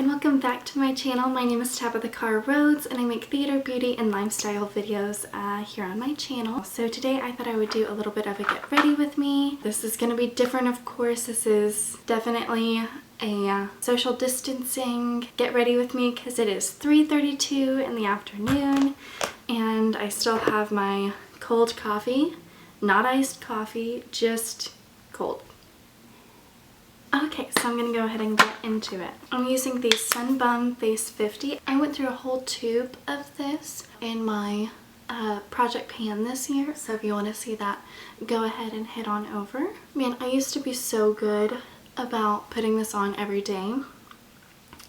and welcome back to my channel. My name is Tabitha carr-rhoades and I make theater, beauty, and lifestyle videos here on my channel. So today I thought I would do a little bit of a get ready with me. This is going to be different, of course. This is definitely a social distancing get ready with me because it is 3:32 in the afternoon and I still have my cold coffee, not iced coffee, just cold. Okay, so I'm going to go ahead and get into it. I'm using the Sun Bum Face 50. I went through a whole tube of this in my project pan this year, so if you want to see that, go ahead and head on over. Man, I used to be so good about putting this on every day.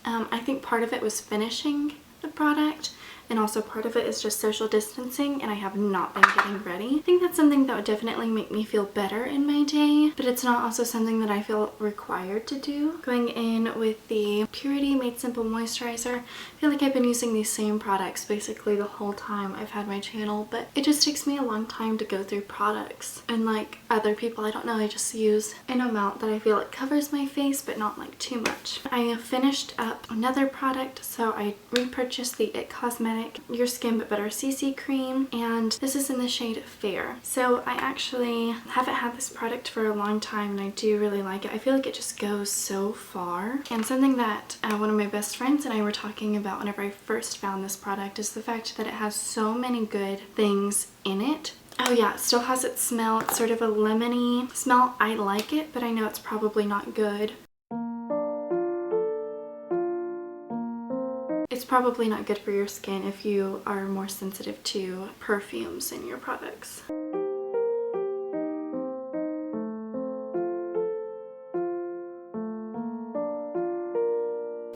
I think part of it was finishing the product, and also part of it is just social distancing, and I have not been getting ready. I think that's something that would definitely make me feel better in my day, but it's not also something that I feel required to do. Going in with the Purity Made Simple Moisturizer. I feel like I've been using these same products basically the whole time I've had my channel, but it just takes me a long time to go through products. And like other people, I don't know, I just use an amount that I feel like covers my face, but not like too much. I have finished up another product, so I repurchased the It Cosmetics Your Skin But Better CC cream, and this is in the shade Fair. So I actually haven't had this product for a long time and I do really like it. I feel like it just goes so far, and something that one of my best friends and I were talking about whenever I first found this product is the fact that it has so many good things in it. Oh yeah, it still has its smell. It's sort of a lemony smell. I like it, but I know it's probably not good. It's probably not good for your skin if you are more sensitive to perfumes in your products.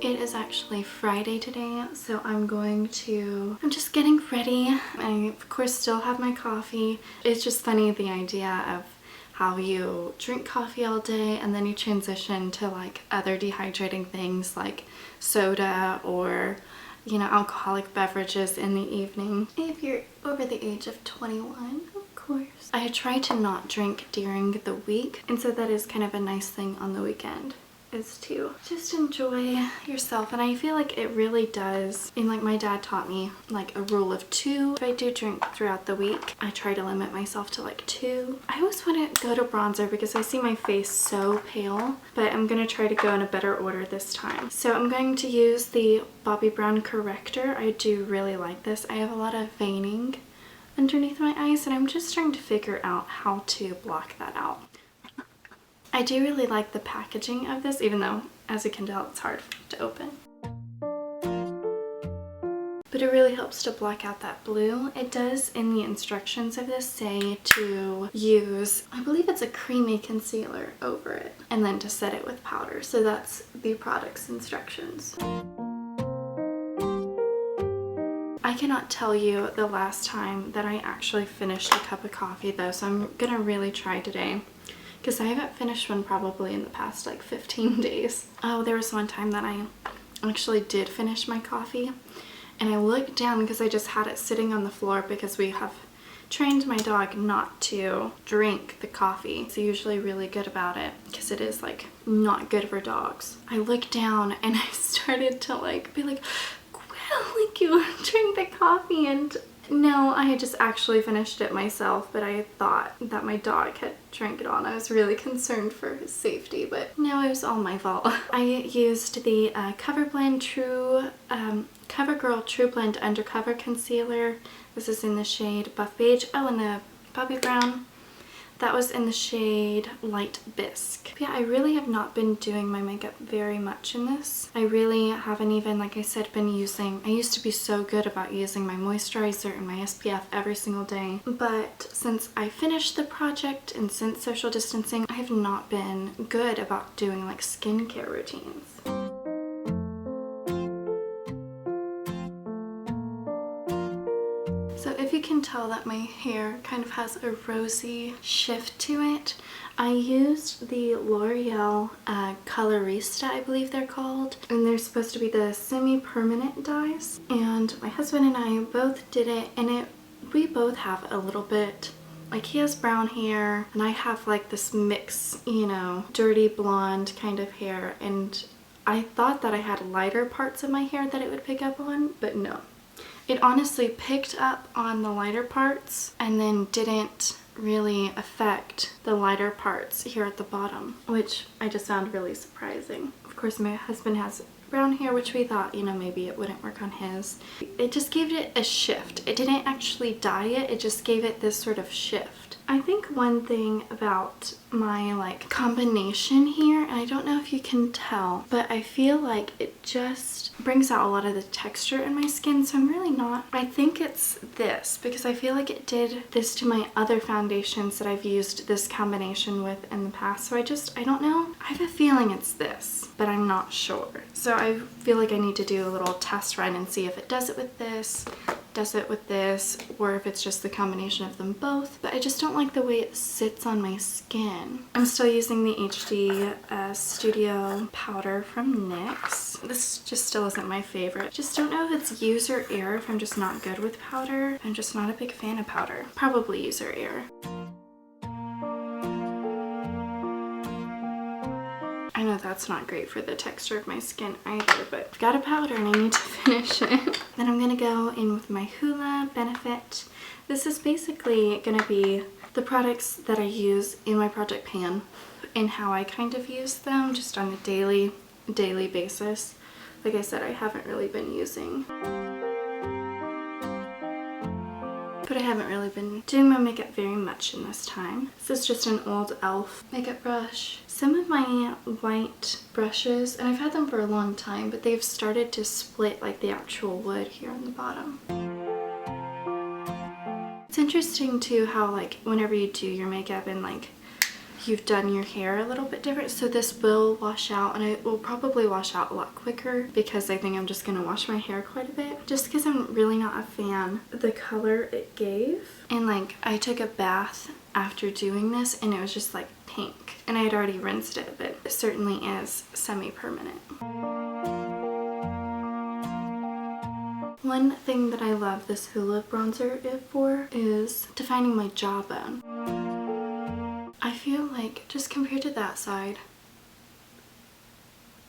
It is actually Friday today, so I'm just getting ready. I of course still have my coffee. It's just funny, the idea of how you drink coffee all day and then you transition to like other dehydrating things like soda or, you know, alcoholic beverages in the evening. If you're over the age of 21, of course. I try to not drink during the week, and so that is kind of a nice thing on the weekend, is to just enjoy yourself. And I feel like it really does, and like my dad taught me like a rule of 2. If I do drink throughout the week, I try to limit myself to like 2. I always want to go to bronzer because I see my face so pale, but I'm going to try to go in a better order this time. So I'm going to use the Bobbi Brown Corrector. I do really like this. I have a lot of veining underneath my eyes and I'm just trying to figure out how to block that out. I do really like the packaging of this, even though, as you can tell, it's hard to open. But it really helps to block out that blue. It does, in the instructions of this, say to use, I believe it's a creamy concealer over it, and then to set it with powder. So that's the product's instructions. I cannot tell you the last time that I actually finished a cup of coffee though, so I'm gonna really try today, because I haven't finished one probably in the past like 15 days. Oh, there was one time that I actually did finish my coffee and I looked down because I just had it sitting on the floor because we have trained my dog not to drink the coffee. He's usually really good about it because it is like not good for dogs. I looked down and I started to like be like, well, like you drink the coffee, and no, I had just actually finished it myself, but I thought that my dog had drank it all and I was really concerned for his safety, but no, it was all my fault. I used the Covergirl Trublend Undercover Concealer. This is in the shade Buff Beige. Oh, and the Bobbi Brown. That was in the shade Light Bisque. Yeah, I really have not been doing my makeup very much in this. I really haven't even, like I said, been using, I used to be so good about using my moisturizer and my SPF every single day. But since I finished the project and since social distancing, I have not been good about doing like skincare routines. So if you can tell that my hair kind of has a rosy shift to it, I used the L'Oreal Colorista, I believe they're called, and they're supposed to be the semi-permanent dyes. And my husband and I both did it, and we both have a little bit, like he has brown hair and I have like this mix, you know, dirty blonde kind of hair, and I thought that I had lighter parts of my hair that it would pick up on, but no. It honestly picked up on the lighter parts and then didn't really affect the lighter parts here at the bottom, which I just found really surprising. Of course, my husband has brown hair, which we thought, you know, maybe it wouldn't work on his. It just gave it a shift. It didn't actually dye it, it just gave it this sort of shift. I think one thing about my like combination here, and I don't know if you can tell, but I feel like it just brings out a lot of the texture in my skin, so I'm really not. I think it's this because I feel like it did this to my other foundations that I've used this combination with in the past, so I don't know. I have a feeling it's this, but I'm not sure. So I feel like I need to do a little test run and see if it does it with this, does it with this, or if it's just the combination of them both. But I just don't like the way it sits on my skin. I'm still using the HD Studio powder from NYX. This just still isn't my favorite. Just don't know if it's user error, if I'm just not good with powder. I'm just not a big fan of powder. Probably user error. I know that's not great for the texture of my skin either, but I've got a powder and I need to finish it. Then I'm gonna go in with my Hoola Benefit. This is basically gonna be the products that I use in my project pan and how I kind of use them just on a daily basis. Like I said, I haven't really been using, but I haven't really been doing my makeup very much in this time. This is just an old e.l.f. makeup brush. Some of my white brushes, and I've had them for a long time, but they've started to split like the actual wood here on the bottom. It's interesting too how like whenever you do your makeup and like you've done your hair a little bit different, so this will wash out, and it will probably wash out a lot quicker because I think I'm just gonna wash my hair quite a bit, just because I'm really not a fan of the color it gave. And like I took a bath after doing this and it was just like pink, and I had already rinsed it, but it certainly is semi-permanent. One thing that I love this Hoola bronzer for is defining my jawbone. I feel like, just compared to that side,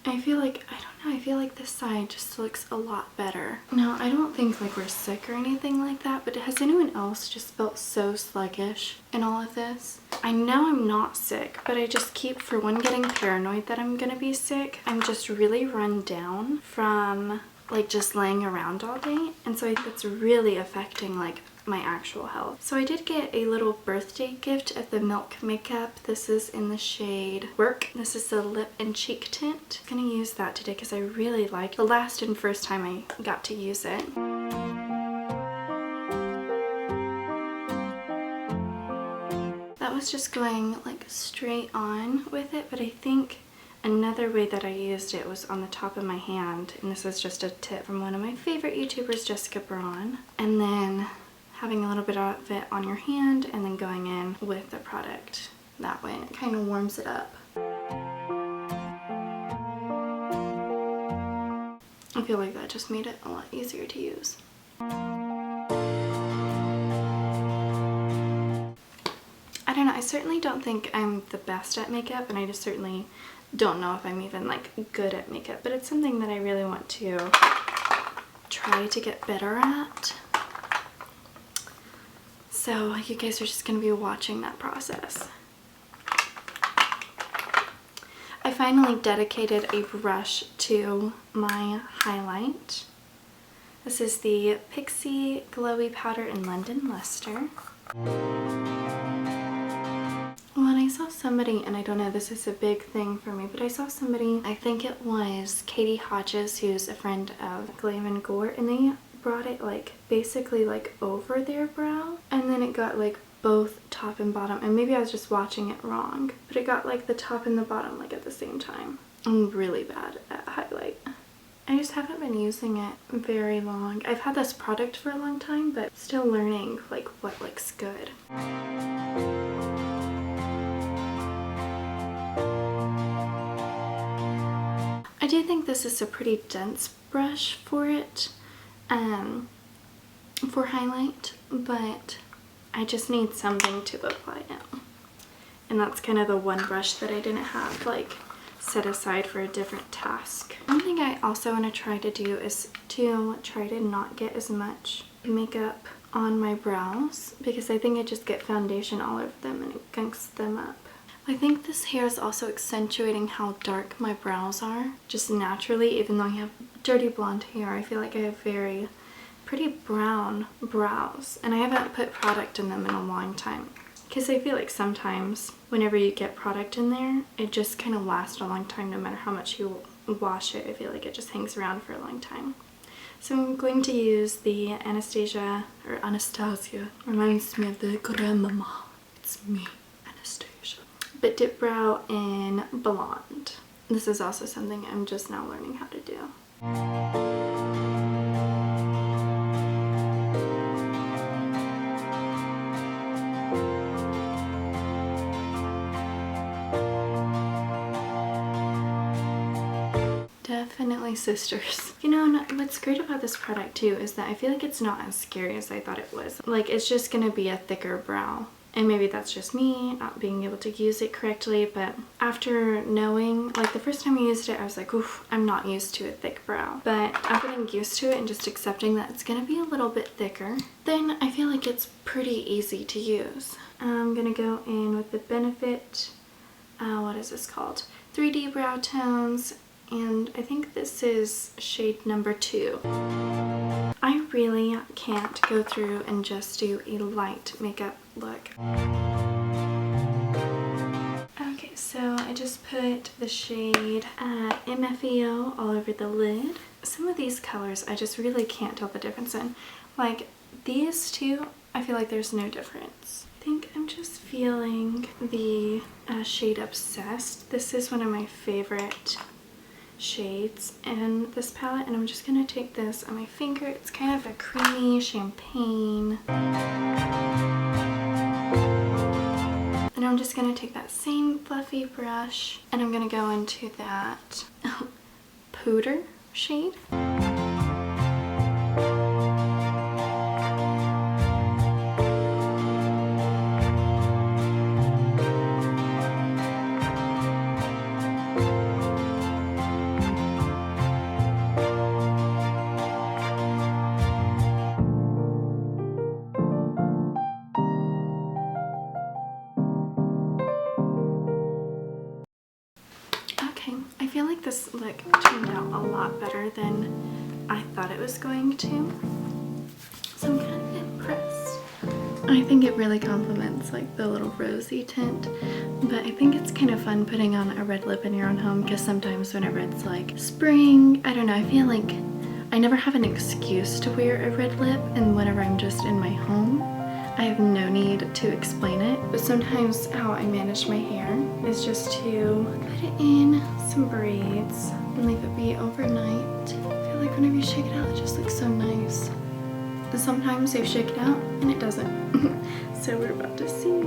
I feel like, I don't know, I feel like this side just looks a lot better. Now, I don't think like we're sick or anything like that, but has anyone else just felt so sluggish in all of this? I know I'm not sick, but I just keep, for one, getting paranoid that I'm gonna be sick. I'm just really run down from like just laying around all day, and so I think it's really affecting like my actual health. So I did get a little birthday gift of the Milk makeup. This is in the shade Work. This is the lip and cheek tint. I'm gonna use that today because I really liked the last and first time I got to use it. That was just going like straight on with it, but I think another way that I used it was on the top of my hand, and this is just a tip from one of my favorite YouTubers, Jessica Braun. And then having a little bit of it on your hand and then going in with the product that way, and it kind of warms it up. I feel like that just made it a lot easier to use. I don't know, I certainly don't think I'm the best at makeup, and I just certainly don't know if I'm even like good at makeup, but it's something that I really want to try to get better at. So you guys are just going to be watching that process. I finally dedicated a brush to my highlight. This is the Pixie Glowy Powder in London Luster. When I saw somebody, and I don't know, this is a big thing for me, but I saw somebody, I think it was Katie Hodges, who's a friend of Glam and Gore, and they brought it like basically like over their brow, and then it got like both top and bottom, and maybe I was just watching it wrong, but it got like the top and the bottom like at the same time. I'm really bad at highlight. I just haven't been using it very long. I've had this product for a long time, but still learning like what looks good. I do think this is a pretty dense brush for it, for highlight, but I just need something to apply it. And that's kind of the one brush that I didn't have like set aside for a different task. One thing I also want to try to do is to try to not get as much makeup on my brows, because I think I just get foundation all over them and it gunks them up. I think this hair is also accentuating how dark my brows are, just naturally. Even though I have dirty blonde hair, I feel like I have very pretty brown brows, and I haven't put product in them in a long time, because I feel like sometimes whenever you get product in there, it just kind of lasts a long time no matter how much you wash it. I feel like it just hangs around for a long time. So I'm going to use the Anastasia, reminds me of the grandmama. It's me, Anastasia. But Dip Brow in Blonde. This is also something I'm just now learning how to do. Definitely sisters. You know, what's great about this product too is that I feel like it's not as scary as I thought it was. Like, it's just gonna be a thicker brow. And maybe that's just me not being able to use it correctly, but after knowing, like the first time I used it, I was like, oof, I'm not used to a thick brow. But after getting used to it and just accepting that it's gonna be a little bit thicker, then I feel like it's pretty easy to use. I'm gonna go in with the Benefit, what is this called? 3D Brow Tones, and I think this is shade number 2. I really can't go through and just do a light makeup look. Okay, so I just put the shade MFEO all over the lid. Some of these colors I just really can't tell the difference in. Like these two, I feel like there's no difference. I think I'm just feeling the shade Obsessed. This is one of my favorite shades in this palette, and I'm just gonna take this on my finger. It's kind of a creamy champagne, and I'm just gonna take that same fluffy brush and I'm gonna go into that Pooter shade. I feel like this look turned out a lot better than I thought it was going to, so I'm kind of impressed. I think it really complements like the little rosy tint, but I think it's kind of fun putting on a red lip in your own home, because sometimes whenever it's like spring, I don't know, I feel like I never have an excuse to wear a red lip, and whenever I'm just in my home, I have no need to explain it. But sometimes how I manage my hair is just to put it in some braids and leave it be overnight. I feel like whenever you shake it out, it just looks so nice. And sometimes you shake it out and it doesn't. So we're about to see.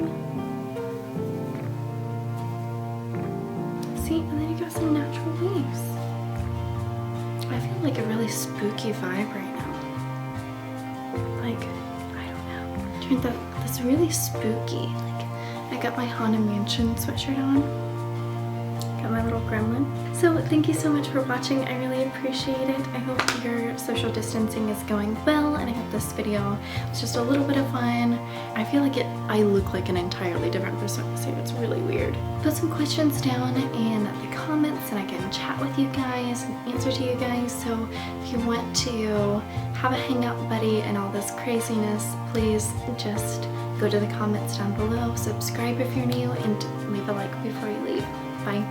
See, and then you got some natural waves. I feel like a really spooky vibe right now. Like, turned out this really spooky. Like, I got my Haunted Mansion sweatshirt on. Got my little gremlin. So thank you so much for watching. I really appreciate it. I hope your social distancing is going well, and I hope this video was just a little bit of fun. I feel like I look like an entirely different person, so it's really weird. Put some questions down in the comments and I can chat with you guys and answer to you guys. So if you want to have a hangout buddy and all this craziness, please just go to the comments down below, subscribe if you're new, and leave a like before you leave. Bye.